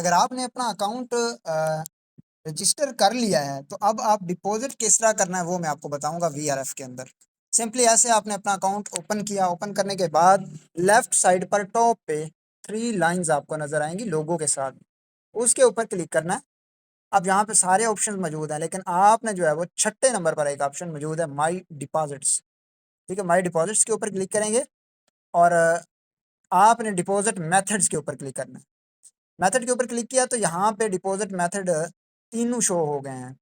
अगर आपने अपना अकाउंट रजिस्टर कर लिया है तो अब आप डिपॉजिट किस तरह करना है वो मैं आपको बताऊंगा वीआरएफ के अंदर। सिंपली ऐसे आपने अपना अकाउंट ओपन किया, ओपन करने के बाद लेफ्ट साइड पर टॉप पे 3 लाइंस आपको नजर आएंगी लोगो के साथ, उसके ऊपर क्लिक करना है। अब यहाँ पे सारे ऑप्शन मौजूद हैं, लेकिन आपने जो है वो छठे नंबर पर एक ऑप्शन मौजूद है माई डिपॉजिट्स। ठीक है, माई डिपॉजिट्स के ऊपर क्लिक करेंगे और आपने डिपॉजिट मेथड्स के ऊपर क्लिक करना है। मेथड के ऊपर क्लिक किया तो यहाँ पे डिपॉजिट मेथड तीनों शो हो गए हैं।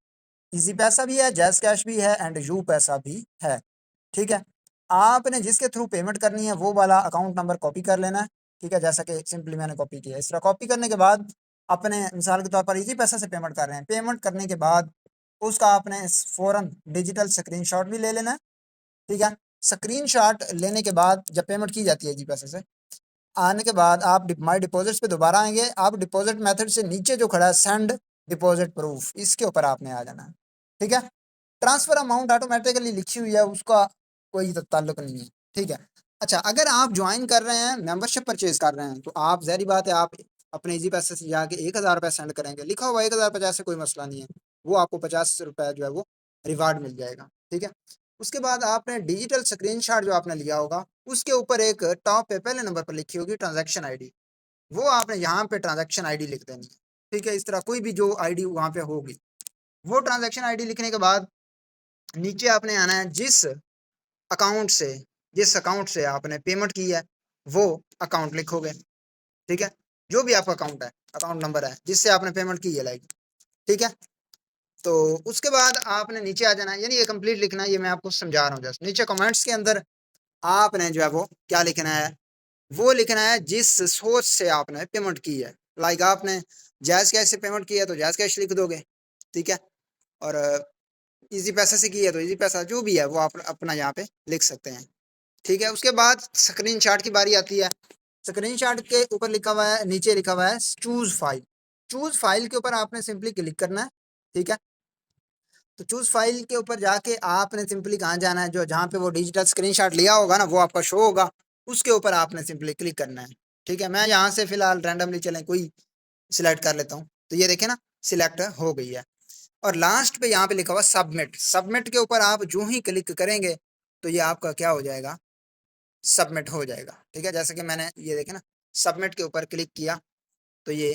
इजी पैसा भी है, जैस कैश भी है एंड यू पैसा भी है। ठीक है, आपने जिसके थ्रू पेमेंट करनी है वो वाला अकाउंट नंबर कॉपी कर लेना है। ठीक है, जैसा कि सिंपली मैंने कॉपी किया। इस तरह कॉपी करने के बाद अपने मिसाल के तौर पर इजी पैसा से पेमेंट कर रहे हैं, पेमेंट करने के बाद उसका आपने फौरन डिजिटल स्क्रीनशॉट भी ले लेना है। ठीक है, स्क्रीनशॉट लेने के बाद जब पेमेंट की जाती है इजी पैसे से, आने के बाद आप माई डिपॉजिट्स पे दोबारा आएंगे। आप डिपॉजिट मेथड से नीचे जो खड़ा है सेंड डिपॉजिट प्रूफ, इसके ऊपर आपने आ जाना है। ठीक है, ट्रांसफर अमाउंट ऑटोमेटिकली लिखी हुई है, उसका कोई ताल्लुक नहीं है। ठीक है, अच्छा अगर आप ज्वाइन कर रहे हैं, मेंबरशिप परचेज कर रहे हैं, तो आप जहरी बात है आप अपने इजी पैसे से जाके 1,000 रुपये सेंड करेंगे, लिखा हुआ 1,050 से कोई मसला नहीं है, वो आपको 50 रुपये जो है वो रिवार्ड मिल जाएगा। ठीक है, उसके बाद आपने डिजिटल स्क्रीनशॉट जो आपने लिया होगा उसके ऊपर एक टॉप पे पहले नंबर पर लिखी होगी ट्रांजैक्शन आईडी, वो आपने यहाँ पे ट्रांजैक्शन आईडी लिख देनी है। ठीक है, इस तरह कोई भी जो आईडी वहाँ पे होगी, वो ट्रांजैक्शन आईडी लिखने के बाद नीचे आपने आना है अकाउंट से जिस अकाउंट से आपने पेमेंट की है वो अकाउंट लिखोगे। ठीक है, जो भी आपका अकाउंट है, अकाउंट नंबर है जिससे आपने पेमेंट की है लाइक। ठीक है, तो उसके बाद आपने नीचे आ जाना है, यानी ये कंप्लीट लिखना है, ये मैं आपको समझा रहा हूँ जस्ट। नीचे कमेंट्स के अंदर आपने जो है वो क्या लिखना है, वो लिखना है जिस सोर्स से आपने पेमेंट की है। लाइक आपने जायज़ कैश से पेमेंट की है तो जायज़ कैश लिख दोगे। ठीक है, और इजी पैसा से की है तो इजी पैसा, जो भी है वो आप अपना यहाँ पे लिख सकते हैं। ठीक है, उसके बाद स्क्रीनशॉट की बारी आती है। स्क्रीनशॉट के ऊपर लिखा हुआ है, नीचे लिखा हुआ है चूज फाइल। चूज फाइल के ऊपर आपने सिंपली क्लिक करना है। ठीक है, तो चूज फाइल के ऊपर जाके आपने सिंपली कहाँ जाना है, जो जहाँ पे वो डिजिटल स्क्रीनशॉट लिया होगा ना वो आपका शो होगा, उसके ऊपर आपने सिंपली क्लिक करना है। ठीक है, मैं यहाँ से फिलहाल रैंडमली चलें कोई सिलेक्ट कर लेता हूँ, तो ये देखें ना सिलेक्ट हो गई है। और लास्ट पे यहाँ पे लिखा हुआ सबमिट। सबमिट के ऊपर आप जो ही क्लिक करेंगे तो ये आपका क्या हो जाएगा, सबमिट हो जाएगा। ठीक है, जैसे कि मैंने ये देखे ना सबमिट के ऊपर क्लिक किया तो ये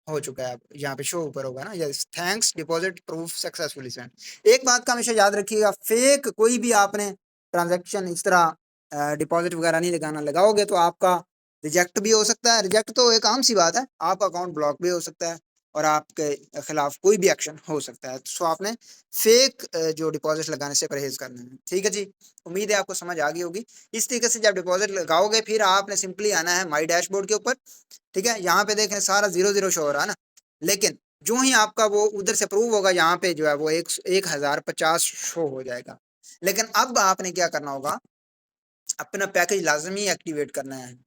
हो चुका है। अब यहाँ पे शो ऊपर होगा ना, yes thanks deposit proof successfully send. एक बात का हमेशा याद रखिएगा, फेक कोई भी आपने ट्रांजैक्शन इस तरह डिपॉजिट वगैरह नहीं लगाना, लगाओगे तो आपका रिजेक्ट भी हो सकता है। रिजेक्ट तो एक आम सी बात है, आपका अकाउंट ब्लॉक भी हो सकता है और आपके खिलाफ कोई भी एक्शन हो सकता है। सो आपने फेक जो डिपॉजिट लगाने से परहेज करना है। ठीक है जी, उम्मीद है आपको समझ आ गई होगी। इस तरीके से जब डिपॉजिट लगाओगे फिर आपने सिंपली आना है माई डैशबोर्ड के ऊपर। ठीक है, यहाँ पे देखें सारा 0 0 शो हो रहा है ना, लेकिन जो ही आपका वो उधर से अप्रूव होगा यहाँ पे जो है वो 1,050 शो हो जाएगा। लेकिन अब आपने क्या करना होगा, अपना पैकेज लाजमी एक्टिवेट करना है।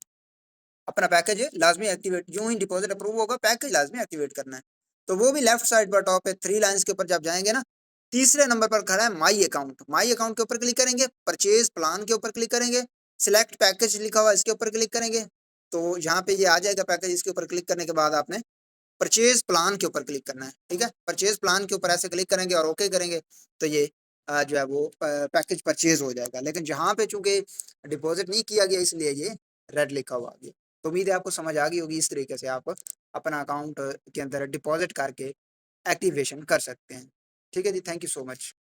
अपना पैकेज लाजमी एक्टिवेट, जो ही डिपॉजिट अप्रूव होगा पैकेज लाजमी एक्टिवेट करना है। तो वो भी लेफ्ट साइड पर टॉप पे 3 लाइंस के ऊपर जब जाएंगे ना, तीसरे नंबर पर खड़ा है माई अकाउंट। माई अकाउंट के ऊपर क्लिक करेंगे, परचेज प्लान के ऊपर क्लिक करेंगे, सिलेक्ट पैकेज लिखा हुआ इसके ऊपर क्लिक करेंगे, तो यहाँ पे ये आ जाएगा पैकेज। इसके ऊपर क्लिक करने के बाद आपने परचेज प्लान के ऊपर क्लिक करना है। ठीक है, परचेज प्लान के ऊपर ऐसे क्लिक करेंगे और ओके करेंगे तो ये जो है वो पैकेज परचेज हो जाएगा। लेकिन जहाँ पे चूंकि डिपॉजिट नहीं किया गया इसलिए ये रेड लिखा हुआ आ गया। तो उम्मीद है आपको समझ आ गई होगी, इस तरीके से आप अपना अकाउंट के अंदर डिपॉजिट करके एक्टिवेशन कर सकते हैं। ठीक है जी, थैंक यू सो मच।